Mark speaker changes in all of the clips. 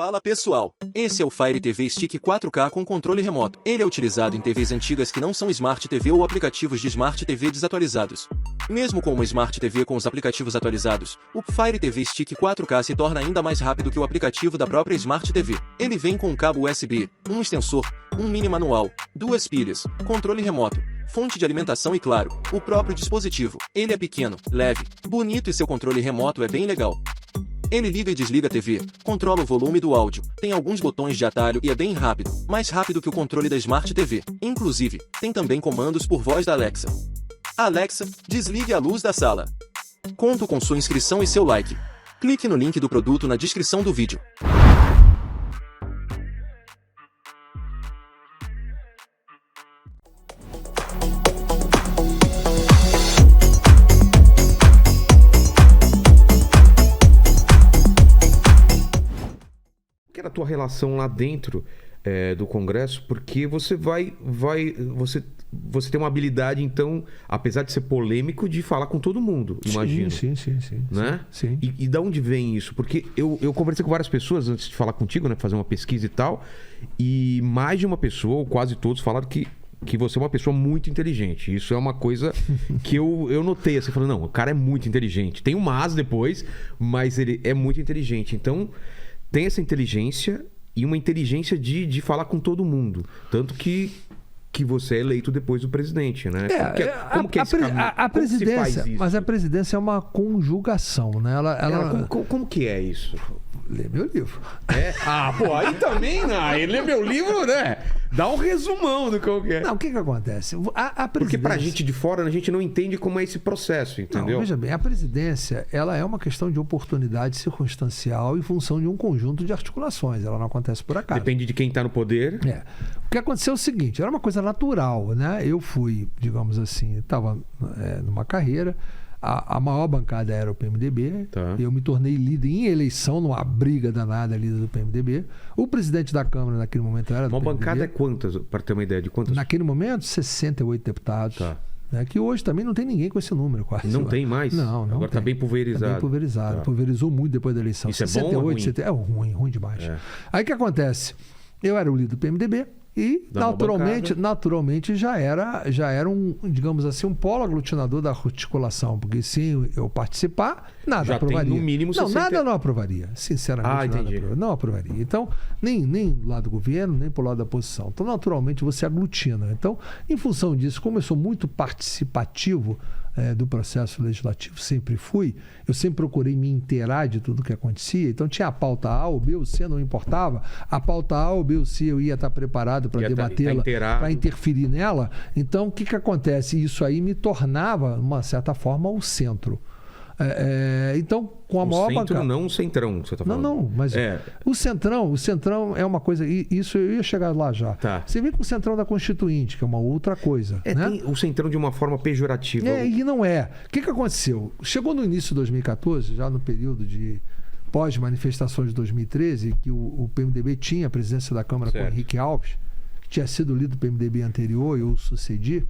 Speaker 1: Fala pessoal, esse é o Fire TV Stick 4K com controle remoto. Ele é utilizado em TVs antigas que não são Smart TV ou aplicativos de Smart TV desatualizados. Mesmo com uma Smart TV com os aplicativos atualizados, o Fire TV Stick 4K se torna ainda mais rápido que o aplicativo da própria Smart TV. Ele vem com um cabo USB, um extensor, um mini manual, 2 pilhas, controle remoto, fonte de alimentação e claro, o próprio dispositivo. Ele é pequeno, leve, bonito e seu controle remoto é bem legal. Ele liga e desliga a TV, controla o volume do áudio, tem alguns botões de atalho e é bem rápido, mais rápido que o controle da Smart TV. Inclusive, tem também comandos por voz da Alexa. Alexa, desligue a luz da sala. Conto com sua inscrição e seu like. Clique no link do produto na descrição do vídeo.
Speaker 2: Que era a tua relação lá dentro do Congresso, porque você você tem uma habilidade, então, apesar de ser polêmico, de falar com todo mundo, imagino.
Speaker 3: Sim.
Speaker 2: Né?
Speaker 3: Sim.
Speaker 2: E de onde vem isso? Porque eu conversei com várias pessoas antes de falar contigo, né, fazer uma pesquisa e tal, e mais de uma pessoa, ou quase todos, falaram que você é uma pessoa muito inteligente. Isso é uma coisa que eu notei, assim, falando, não, o cara é muito inteligente. Tem um mas depois, mas ele é muito inteligente. Então, tem essa inteligência e uma inteligência de falar com todo mundo. Tanto que você é eleito depois do presidente, né? Como que é esse caminho?
Speaker 3: A presidência,
Speaker 2: como se faz isso?
Speaker 3: mas a presidência é uma conjugação, né?
Speaker 2: Como que é isso?
Speaker 3: Lê meu livro.
Speaker 2: Pô, aí também, né? Lê meu livro, né? Dá um resumão do que é.
Speaker 3: Não, o que acontece? A presidência...
Speaker 2: Porque pra gente de fora, a gente não entende como é esse processo, entendeu?
Speaker 3: Não, veja bem, a presidência, ela é uma questão de oportunidade circunstancial em função de um conjunto de articulações. Ela não acontece por acaso.
Speaker 2: Depende de quem tá no poder.
Speaker 3: O que aconteceu é o seguinte, era uma coisa natural, né? Eu fui, digamos assim, estava numa carreira, a maior bancada era o PMDB, eu me tornei líder em eleição, numa briga danada líder do PMDB. O presidente da Câmara naquele momento era do PMDB.
Speaker 2: Uma bancada é quantas, para ter uma ideia de quantas?
Speaker 3: Naquele momento, 68 deputados. Né, que hoje também não tem ninguém com esse número quase.
Speaker 2: Não tem mais?
Speaker 3: Não
Speaker 2: Agora está bem pulverizado.
Speaker 3: Está bem pulverizado. Pulverizou muito depois da eleição.
Speaker 2: Isso
Speaker 3: 68,
Speaker 2: é bom ou ruim?
Speaker 3: É ruim demais. Aí o que acontece? Eu era o líder do PMDB e naturalmente já era um, digamos assim, um polo aglutinador da articulação, porque se eu participar, nada
Speaker 2: já
Speaker 3: aprovaria.
Speaker 2: Tem no mínimo 60...
Speaker 3: nada não aprovaria, sinceramente. Não aprovaria. Então, nem do lado do governo, nem pro lado da oposição. Então, naturalmente, você aglutina. Então, em função disso, como eu sou muito participativo do processo legislativo, sempre fui, eu sempre procurei me inteirar de tudo que acontecia. Então, tinha a pauta A ou B ou C, não importava. A pauta A ou B ou C, eu ia estar preparado para debatê-la, para interferir nela. Então, o que acontece? Isso aí me tornava, de uma certa forma, o centro. Então, com a maior bancada...
Speaker 2: Não um centrão, você está falando.
Speaker 3: Não, mas o centrão é uma coisa... Isso eu ia chegar lá já. Você vê com o centrão da Constituinte, que é uma outra coisa. Né?
Speaker 2: Tem o centrão de uma forma pejorativa.
Speaker 3: E não é. O que aconteceu? Chegou no início de 2014, já no período de pós-manifestações de 2013, que o PMDB tinha a presidência da Câmara com o Henrique Alves, que tinha sido líder do PMDB anterior, eu o sucedi.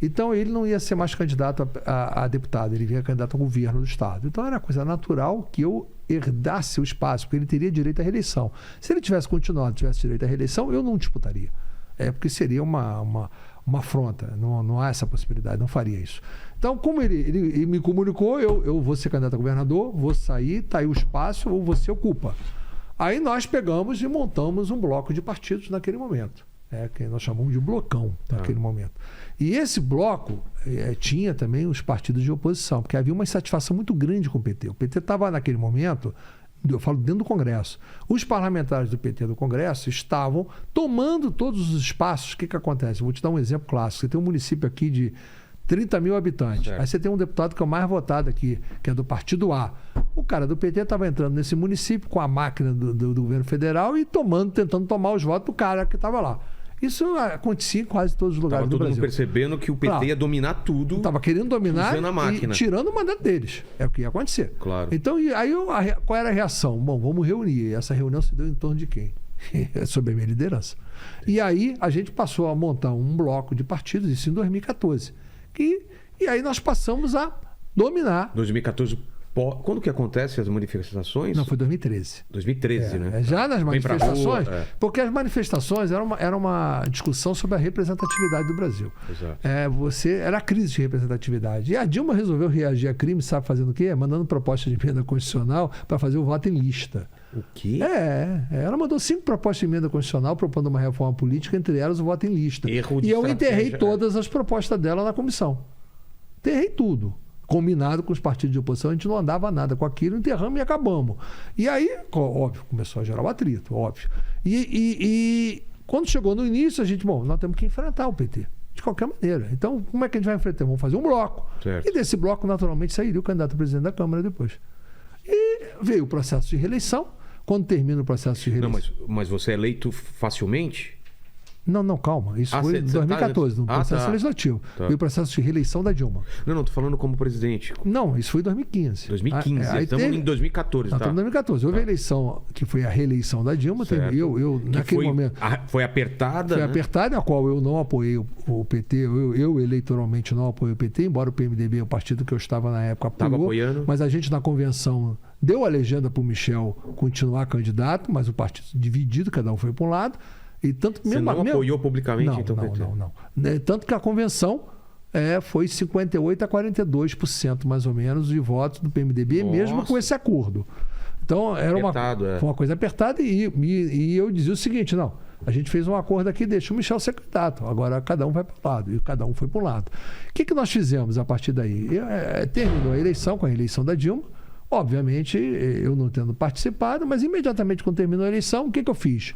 Speaker 3: Então, ele não ia ser mais candidato a deputado, ele ia candidato ao governo do Estado. Então, era coisa natural que eu herdasse o espaço, porque ele teria direito à reeleição. Se ele tivesse continuado, tivesse direito à reeleição, eu não disputaria. Porque seria uma afronta, não há essa possibilidade, não faria isso. Então, como ele me comunicou, eu vou ser candidato a governador, vou sair, está aí o espaço, ou você ocupa. Aí nós pegamos e montamos um bloco de partidos naquele momento. Que nós chamamos de blocão naquele momento. E esse bloco tinha também os partidos de oposição, porque havia uma insatisfação muito grande com o PT. O PT estava, naquele momento, eu falo dentro do Congresso, os parlamentares do PT do Congresso estavam tomando todos os espaços. O que acontece? Eu vou te dar um exemplo clássico. Você tem um município aqui de 30 mil habitantes. Aí você tem um deputado que é o mais votado aqui, que é do Partido A. O cara do PT estava entrando nesse município com a máquina do governo federal e tentando tomar os votos do cara que estava lá. Isso acontecia em quase todos os lugares do Brasil.
Speaker 2: Estava todo mundo percebendo que o PT ia dominar tudo.
Speaker 3: Estava querendo dominar
Speaker 2: usando a máquina.
Speaker 3: E tirando o mandato deles. É o que ia acontecer.
Speaker 2: Claro.
Speaker 3: Então, qual era a reação? Bom, vamos reunir. E essa reunião se deu em torno de quem? Sob a minha liderança. E aí a gente passou a montar um bloco de partidos, isso em 2014. E aí nós passamos a dominar.
Speaker 2: 2014 Quando que acontece as manifestações?
Speaker 3: Não, foi 2013.
Speaker 2: 2013, né?
Speaker 3: Já nas
Speaker 2: Vem pra
Speaker 3: manifestações,
Speaker 2: rua,
Speaker 3: porque as manifestações era uma discussão sobre a representatividade do Brasil.
Speaker 2: Exato.
Speaker 3: Era a crise de representatividade. E a Dilma resolveu reagir a crime, sabe fazendo o quê? Mandando proposta de emenda constitucional para fazer o voto em lista.
Speaker 2: O quê?
Speaker 3: Ela mandou 5 propostas de emenda constitucional propondo uma reforma política, entre elas o voto em lista.
Speaker 2: Erro de
Speaker 3: E eu enterrei
Speaker 2: estratégia,
Speaker 3: todas as propostas dela na comissão. Enterrei tudo. Combinado com os partidos de oposição, a gente não andava nada com aquilo, enterramos e acabamos. E aí, óbvio, começou a gerar o atrito, óbvio. E quando chegou no início, a gente, nós temos que enfrentar o PT, de qualquer maneira. Então, como é que a gente vai enfrentar? Vamos fazer um bloco.
Speaker 2: Certo.
Speaker 3: E desse bloco, naturalmente, sairia o candidato a presidente da Câmara depois. E veio o processo de reeleição. Quando termina o processo de reeleição...
Speaker 2: Não, mas você é eleito facilmente?
Speaker 3: Não, calma. Isso foi em 2014, no processo legislativo.
Speaker 2: Tá.
Speaker 3: Foi o processo de reeleição da Dilma.
Speaker 2: Não, tô falando como presidente.
Speaker 3: Não, isso foi em 2015.
Speaker 2: 2015, estamos em 2014,
Speaker 3: Estamos em 2014. Houve a eleição, que foi a reeleição da Dilma. Eu naquele momento...
Speaker 2: Foi apertada,
Speaker 3: Foi apertada, a qual eu não apoiei o PT. Eu eleitoralmente não apoiei o PT, embora o PMDB, o partido que eu estava na época,
Speaker 2: apoiando.
Speaker 3: Mas a gente, na convenção, deu a legenda para o Michel continuar candidato, mas o partido dividido, cada um foi para um lado. E tanto
Speaker 2: Você não apoiou publicamente,
Speaker 3: não,
Speaker 2: então?
Speaker 3: Não. Tanto que a convenção foi 58% a 42%, mais ou menos, de votos do PMDB, mesmo com esse acordo. Então, era foi uma coisa apertada e eu dizia o seguinte, a gente fez um acordo aqui, deixa o Michel ser candidato. Agora, cada um vai para um lado, e cada um foi para um lado. O que nós fizemos a partir daí? Terminou a eleição, com a eleição da Dilma. Obviamente, eu não tendo participado, mas imediatamente quando terminou a eleição, o que eu fiz?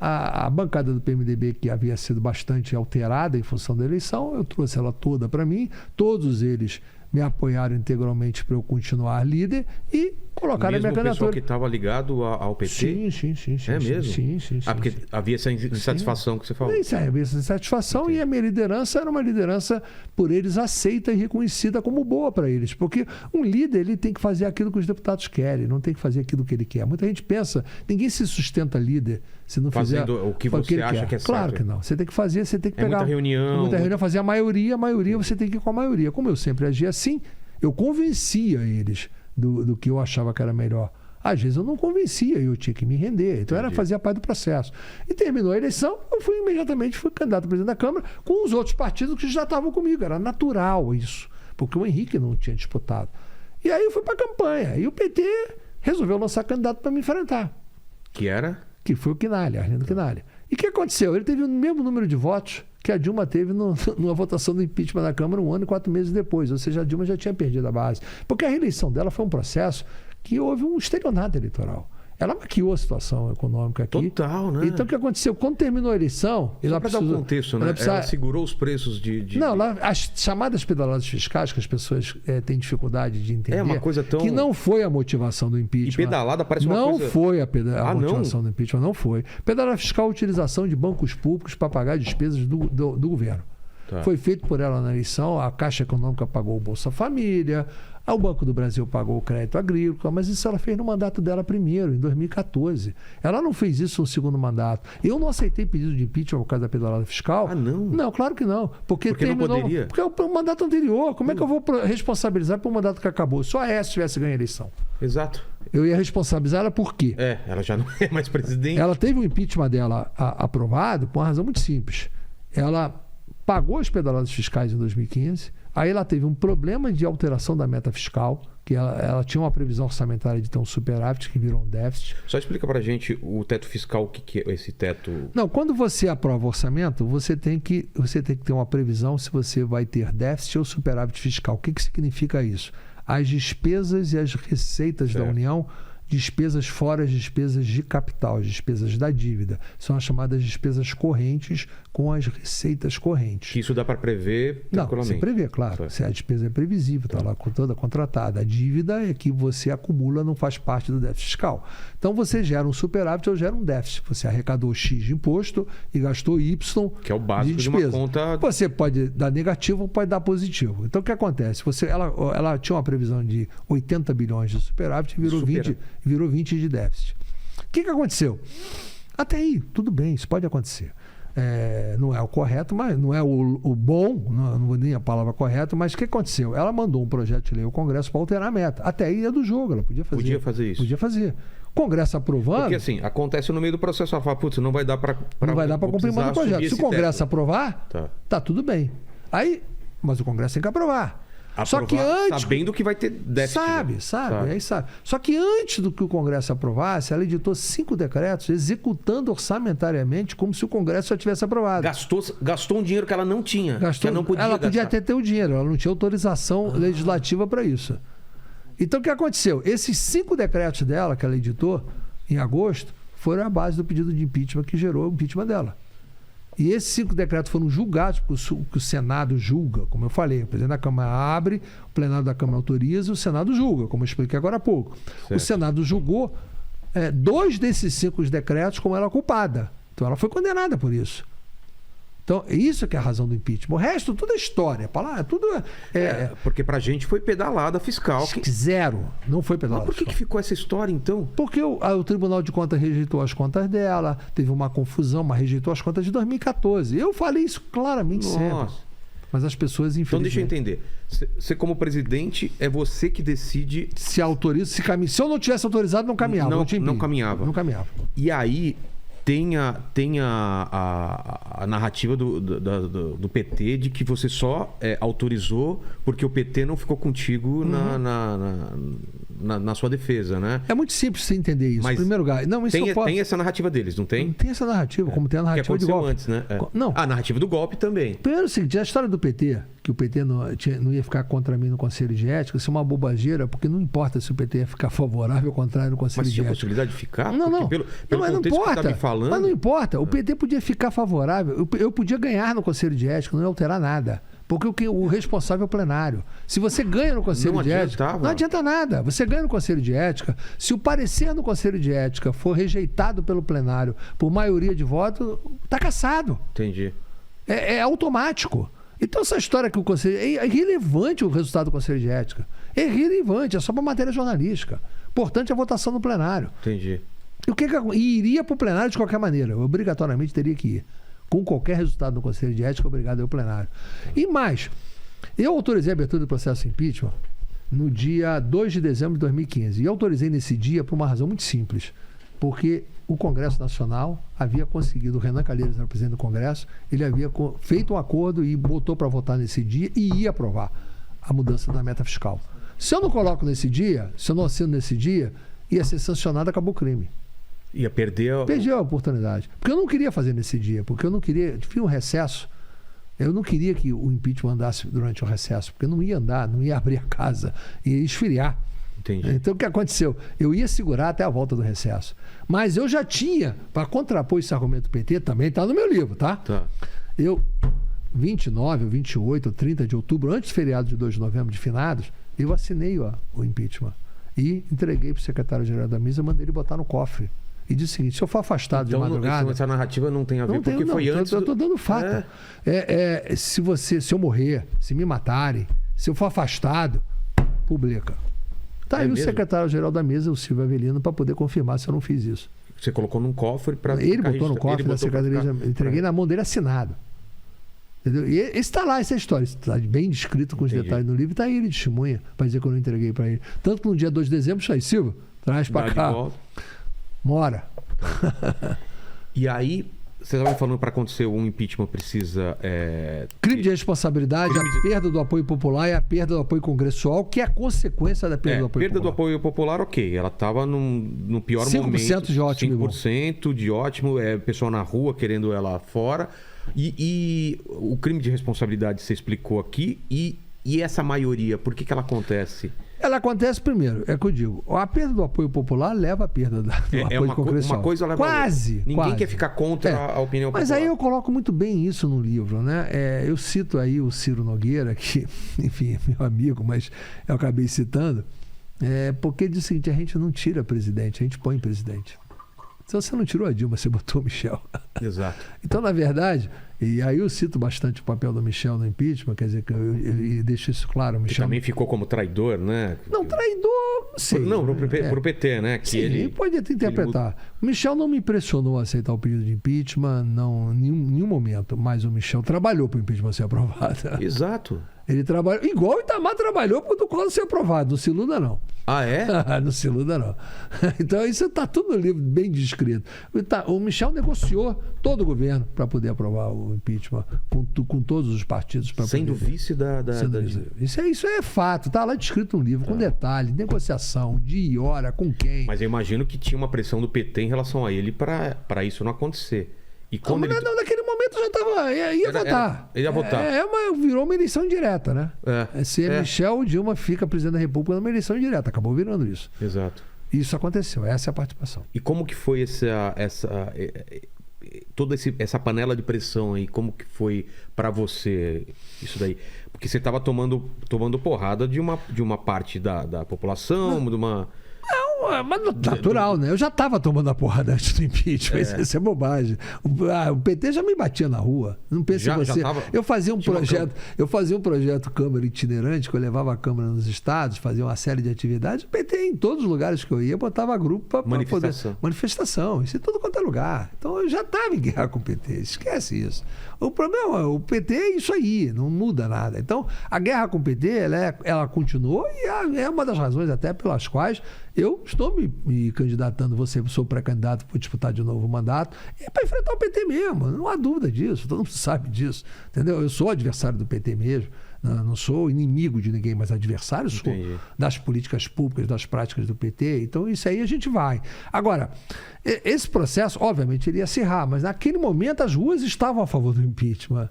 Speaker 3: A bancada do PMDB, que havia sido bastante alterada em função da eleição, eu trouxe ela toda para mim. Todos eles me apoiaram integralmente para eu continuar líder e colocaram a minha candidatura.
Speaker 2: O pessoal que estava ligado ao PT?
Speaker 3: Sim.
Speaker 2: É mesmo?
Speaker 3: Sim.
Speaker 2: Porque havia essa insatisfação que você falou.
Speaker 3: Havia essa insatisfação e a minha liderança era uma liderança por eles aceita e reconhecida como boa para eles. Porque um líder, ele tem que fazer aquilo que os deputados querem, não tem que fazer aquilo que ele quer. Muita gente pensa, ninguém se sustenta líder se não fizer
Speaker 2: o que você acha que é certo.
Speaker 3: Claro que não. Você tem que fazer, você tem que pegar...
Speaker 2: Muita reunião,
Speaker 3: fazer a maioria você tem que ir com a maioria. Como eu sempre agia assim, eu convencia eles do que eu achava que era melhor. Às vezes eu não convencia e eu tinha que me render. Então fazia parte do processo. E terminou a eleição, eu fui candidato a presidente da Câmara com os outros partidos que já estavam comigo. Era natural isso, porque o Henrique não tinha disputado. E aí eu fui para a campanha. E o PT resolveu lançar candidato para me enfrentar.
Speaker 2: Que era?
Speaker 3: Que foi o Quinalha, Arlindo Quinalha. E o que aconteceu? Ele teve o mesmo número de votos que a Dilma teve numa votação do impeachment da Câmara 1 ano e 4 meses depois. Ou seja, a Dilma já tinha perdido a base. Porque a reeleição dela foi um processo que houve um estelionato eleitoral. Ela maquiou a situação econômica aqui.
Speaker 2: Total, né?
Speaker 3: Então, o que aconteceu? Quando terminou a eleição...
Speaker 2: Só para dar um contexto, né? Ela segurou os preços
Speaker 3: Não, as chamadas pedaladas fiscais, que as pessoas têm dificuldade de entender...
Speaker 2: É uma coisa tão...
Speaker 3: Que não foi a motivação do impeachment.
Speaker 2: E pedalada parece uma coisa...
Speaker 3: Não foi a motivação do impeachment, não foi. Pedalada fiscal é a utilização de bancos públicos para pagar despesas do governo. Tá. Foi feito por ela na eleição, a Caixa Econômica pagou o Bolsa Família... O Banco do Brasil pagou o crédito agrícola, mas isso ela fez no mandato dela primeiro, em 2014. Ela não fez isso no segundo mandato. Eu não aceitei pedido de impeachment por causa da pedalada fiscal.
Speaker 2: Ah, não?
Speaker 3: Não, claro que não. Porque terminou,
Speaker 2: não poderia?
Speaker 3: Porque é o mandato anterior. Como é que eu vou responsabilizar por um mandato que acabou? Só a Aécio tivesse ganho a eleição.
Speaker 2: Exato.
Speaker 3: Eu ia responsabilizar ela por quê?
Speaker 2: Ela já não é mais presidente.
Speaker 3: Ela teve o impeachment dela aprovado por uma razão muito simples. Ela pagou as pedaladas fiscais em 2015. Aí ela teve um problema de alteração da meta fiscal, que ela tinha uma previsão orçamentária de ter um superávit que virou um déficit.
Speaker 2: Só explica pra gente o teto fiscal, o que é esse teto?
Speaker 3: Não, quando você aprova o orçamento, você tem que ter uma previsão se você vai ter déficit ou superávit fiscal. O que significa isso? As despesas e as receitas da União, despesas fora as despesas de capital, as despesas da dívida. São as chamadas despesas correntes com as receitas correntes.
Speaker 2: Que isso dá para prever tranquilamente?
Speaker 3: Não, você prevê, claro. Se a despesa é previsível, está lá toda contratada. A dívida é que você acumula, não faz parte do déficit fiscal. Então, você gera um superávit ou gera um déficit. Você arrecadou X de imposto e gastou Y
Speaker 2: que é o básico de uma conta.
Speaker 3: Você pode dar negativo ou pode dar positivo. Então, o que acontece? Ela tinha uma previsão de 80 bilhões de superávit e virou 20 de déficit. O que aconteceu? Até aí, tudo bem, isso pode acontecer. não é o correto, mas não é o bom, não vou nem a palavra correta, mas o que aconteceu? Ela mandou um projeto de lei ao Congresso para alterar a meta. Até aí é do jogo, ela podia fazer.
Speaker 2: Podia fazer isso.
Speaker 3: Podia fazer. Congresso aprovando...
Speaker 2: Porque assim, acontece no meio do processo, ela fala, putz, não vai dar para...
Speaker 3: Não vai dar para cumprir mais o projeto. Se o Congresso aprovar, tá tudo bem. Aí, mas o Congresso tem que aprovar. Só que antes...
Speaker 2: Sabendo que vai ter déficit.
Speaker 3: Sabe. Só que antes do que o Congresso aprovasse, ela editou 5 decretos executando orçamentariamente como se o Congresso já tivesse aprovado.
Speaker 2: Gastou um dinheiro que ela não tinha. Que ela não podia
Speaker 3: ela podia até ter o dinheiro, ela não tinha autorização legislativa para isso. Então, o que aconteceu? Esses 5 decretos dela, que ela editou em agosto, foram a base do pedido de impeachment que gerou o impeachment dela. E esses 5 decretos foram julgados, porque o Senado julga, como eu falei. O presidente da Câmara abre, o plenário da Câmara autoriza, o Senado julga, como eu expliquei agora há pouco. Certo. O Senado julgou 2 desses 5 decretos como ela culpada. Então, ela foi condenada por isso. Então, isso que é a razão do impeachment. O resto, tudo é história. Tudo
Speaker 2: porque pra gente foi pedalada fiscal.
Speaker 3: Zero. Não foi pedalada
Speaker 2: fiscal. Mas por que ficou essa história, então?
Speaker 3: Porque o Tribunal de Contas rejeitou as contas dela, teve uma confusão, mas rejeitou as contas de 2014. Eu falei isso claramente sempre. Mas as pessoas, infelizmente...
Speaker 2: Então, deixa eu entender. Você, como presidente, é você que decide...
Speaker 3: Se autoriza, se caminha. Se eu não tivesse autorizado, não caminhava.
Speaker 2: Não caminhava.
Speaker 3: Não caminhava.
Speaker 2: E aí... Tem a narrativa do PT de que você só autorizou porque o PT não ficou contigo na sua defesa, né?
Speaker 3: É muito simples você entender isso. Em primeiro lugar,
Speaker 2: tem essa narrativa deles, não tem?
Speaker 3: Não tem essa narrativa, como tem a narrativa de golpe.
Speaker 2: Antes, né?
Speaker 3: Não.
Speaker 2: A narrativa do golpe também.
Speaker 3: Primeiro, seguinte, a história do PT, que o PT não ia ficar contra mim no Conselho de Ética, isso é uma bobageira, porque não importa se o PT ia ficar favorável ou contrário no Conselho de Ética.
Speaker 2: Mas tinha possibilidade de ficar?
Speaker 3: Não.
Speaker 2: Pelo
Speaker 3: Mas não importa.
Speaker 2: Tá me falando...
Speaker 3: Mas não importa. O PT podia ficar favorável. Eu podia ganhar no Conselho de Ética, não ia alterar nada. Porque o responsável é o plenário. Se você ganha no Conselho de Ética, não adianta nada. Você ganha no Conselho de Ética. Se o parecer no Conselho de Ética for rejeitado pelo plenário por maioria de votos, está cassado.
Speaker 2: Entendi.
Speaker 3: É automático. Então, essa história que o Conselho... É irrelevante o resultado do Conselho de Ética. É irrelevante, é só para matéria jornalística. Importante é a votação no plenário.
Speaker 2: Entendi.
Speaker 3: E iria para o plenário de qualquer maneira. Obrigatoriamente teria que ir. Com qualquer resultado no Conselho de Ética, obrigado ao plenário. E mais, eu autorizei a abertura do processo de impeachment no dia 2 de dezembro de 2015. E autorizei nesse dia por uma razão muito simples. Porque o Congresso Nacional havia conseguido, o Renan Calheiros era o presidente do Congresso, ele havia feito um acordo e botou para votar nesse dia e ia aprovar a mudança da meta fiscal. Se eu não coloco nesse dia, se eu não assino nesse dia, ia ser sancionado, acabou o crime.
Speaker 2: Ia perder...
Speaker 3: Perdi a oportunidade. Porque eu não queria fazer nesse dia, porque eu não queria... Tinha um recesso. Eu não queria que o impeachment andasse durante o recesso, porque não ia andar, não ia abrir a casa, ia esfriar.
Speaker 2: Entendi.
Speaker 3: Então, o que aconteceu? Eu ia segurar até a volta do recesso. Mas eu já tinha, para contrapor esse argumento do PT, também está no meu livro, tá? Eu, 29, 28, 30 de outubro, antes do feriado de 2 de novembro de finados, eu assinei o impeachment. E entreguei para o secretário-geral da mesa, mandei ele botar no cofre. E disse o seguinte: se eu for afastado de madrugada...
Speaker 2: Então essa narrativa não tem a ver, porque foi antes...
Speaker 3: Eu estou dando fato. Se eu morrer, se me matarem, se eu for afastado, publica. Tá aí o secretário-geral da mesa, o Silvio Avelino, para poder confirmar se eu não fiz isso.
Speaker 2: Você colocou num cofre para...
Speaker 3: Ele botou no cofre da secretaria, entreguei na mão dele assinado. Entendeu? E esse está lá, essa história. Está bem descrito com os detalhes no livro. Está aí ele de testemunha para dizer que eu não entreguei para ele. Tanto que no dia 2 de dezembro, isso aí, Silvio, traz para cá. Mora.
Speaker 2: E aí, você estava falando, para acontecer um impeachment precisa...
Speaker 3: crime de responsabilidade, a perda do apoio popular e a perda do apoio congressual, que é a consequência da perda do apoio popular.
Speaker 2: Perda do apoio popular, ok. Ela estava no pior
Speaker 3: 5%
Speaker 2: momento.
Speaker 3: 5% de ótimo.
Speaker 2: 5% de ótimo. Pessoal na rua querendo ela fora. E o crime de responsabilidade você explicou aqui. E essa maioria, por que ela acontece?
Speaker 3: Ela acontece primeiro, é o que eu digo. A perda do apoio popular leva à perda do apoio congressual.
Speaker 2: Uma coisa leva
Speaker 3: quase.
Speaker 2: Ninguém quer ficar contra a opinião popular.
Speaker 3: Mas aí eu coloco muito bem isso no livro, né? Eu cito aí o Ciro Nogueira, que, enfim, é meu amigo, mas eu acabei citando, porque ele diz o seguinte: a gente não tira presidente, a gente põe presidente. Então você não tirou a Dilma, você botou o Michel.
Speaker 2: Exato.
Speaker 3: Então, na verdade, E aí eu cito bastante o papel do Michel no impeachment, quer dizer, que eu deixo isso claro. O
Speaker 2: Que
Speaker 3: Michel
Speaker 2: também ficou como traidor, né?
Speaker 3: não, traidor, sim.
Speaker 2: Não, pro PT, né? Que
Speaker 3: Sim,
Speaker 2: ele
Speaker 3: pode até interpretar. O Michel não me pressionou a aceitar o pedido de impeachment, não, em nenhum momento. Mas o Michel trabalhou para o impeachment ser aprovado.
Speaker 2: Exato.
Speaker 3: Ele trabalhou, igual o Itamar trabalhou para o do Collor ser aprovado. Não se iluda, não.
Speaker 2: Ah, é?
Speaker 3: Não se iluda, não. Então, isso está tudo no livro, bem descrito. O Michel negociou todo o governo para poder aprovar o impeachment com todos os partidos.
Speaker 2: Sendo vice da...
Speaker 3: Isso é fato. Está lá descrito no livro, com detalhe, negociação, dia e hora, com quem.
Speaker 2: Mas eu imagino que tinha uma pressão do PT em relação a ele para isso não acontecer. E quando
Speaker 3: Não, naquele momento já estava. Ia votar.
Speaker 2: Ele ia votar.
Speaker 3: Virou uma eleição indireta, né? Se Michel Dilma fica presidente da República numa eleição indireta. Acabou virando isso.
Speaker 2: Exato.
Speaker 3: Isso aconteceu, essa é a participação.
Speaker 2: E como que foi toda essa panela de pressão aí? Como que foi para você isso daí? Porque você estava tomando porrada de uma parte da população, de uma...
Speaker 3: Mas natural, né? Eu já estava tomando a porrada antes do impeachment. Isso é bobagem. O PT já me batia na rua. Não pense em você. Eu fazia um projeto Câmara itinerante, que eu levava a Câmara nos estados, fazia uma série de atividades. O PT, em todos os lugares que eu ia, botava grupo para poder... Manifestação. Isso em tudo quanto é lugar. Então eu já estava em guerra com o PT. Esquece isso. O problema, o PT é isso aí, não muda nada. Então, a guerra com o PT, ela continuou e é uma das razões até pelas quais eu estou me candidatando, sou pré-candidato para disputar de novo o mandato, é para enfrentar o PT mesmo, não há dúvida disso, todo mundo sabe disso, entendeu? Eu sou adversário do PT mesmo, não sou inimigo de ninguém, mas adversário sou das políticas públicas, das práticas do PT, então isso aí a gente vai. Agora, esse processo, obviamente, ele ia acirrar, mas naquele momento as ruas estavam a favor do impeachment.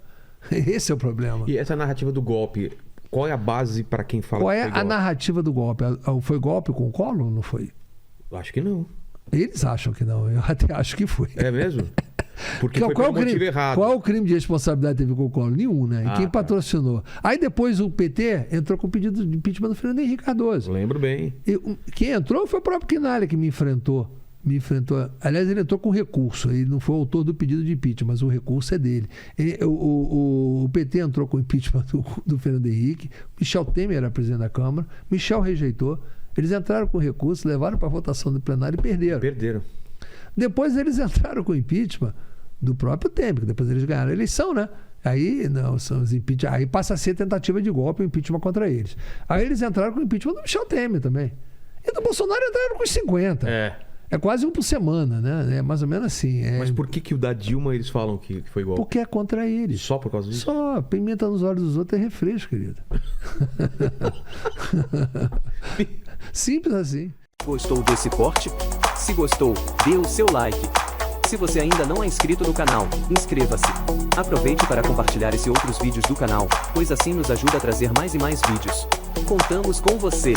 Speaker 3: Esse é o problema.
Speaker 2: E essa narrativa do golpe, qual é a base para quem fala
Speaker 3: Qual
Speaker 2: que
Speaker 3: é
Speaker 2: foi golpe?
Speaker 3: A narrativa do golpe? Foi golpe com o Collor ou não foi?
Speaker 2: Acho que não.
Speaker 3: Eles acham que não, eu até acho que foi.
Speaker 2: É mesmo? Porque foi pelo motivo errado.
Speaker 3: Qual é o crime de responsabilidade que teve com o Collor? Nenhum, né? E quem patrocinou? Aí depois o PT entrou com o pedido de impeachment do Fernando Henrique Cardoso.
Speaker 2: Lembro bem.
Speaker 3: Quem entrou foi o próprio Quinalha que me enfrentou. Aliás, ele entrou com recurso. Ele não foi o autor do pedido de impeachment, mas o recurso é dele. O PT entrou com o impeachment do Fernando Henrique. Michel Temer era presidente da Câmara. Michel rejeitou. Eles entraram com recurso, levaram para a votação do plenário e perderam. Depois eles entraram com o impeachment do próprio Temer, que depois eles ganharam a eleição, né? Aí não, são os impeachment, aí passa a ser tentativa de golpe, o impeachment contra eles. Aí eles entraram com o impeachment do Michel Temer também. E do Bolsonaro entraram com os 50. É quase um por semana, né? É mais ou menos assim.
Speaker 2: Mas por que o da Dilma eles falam que foi golpe?
Speaker 3: Porque é contra eles.
Speaker 2: Só por causa disso?
Speaker 3: Só. Pimenta nos olhos dos outros é refresco, querido. Simples assim.
Speaker 1: Gostou desse corte? Se gostou, dê o seu like. Se você ainda não é inscrito no canal, inscreva-se. Aproveite para compartilhar esse e outros vídeos do canal, pois assim nos ajuda a trazer mais e mais vídeos. Contamos com você!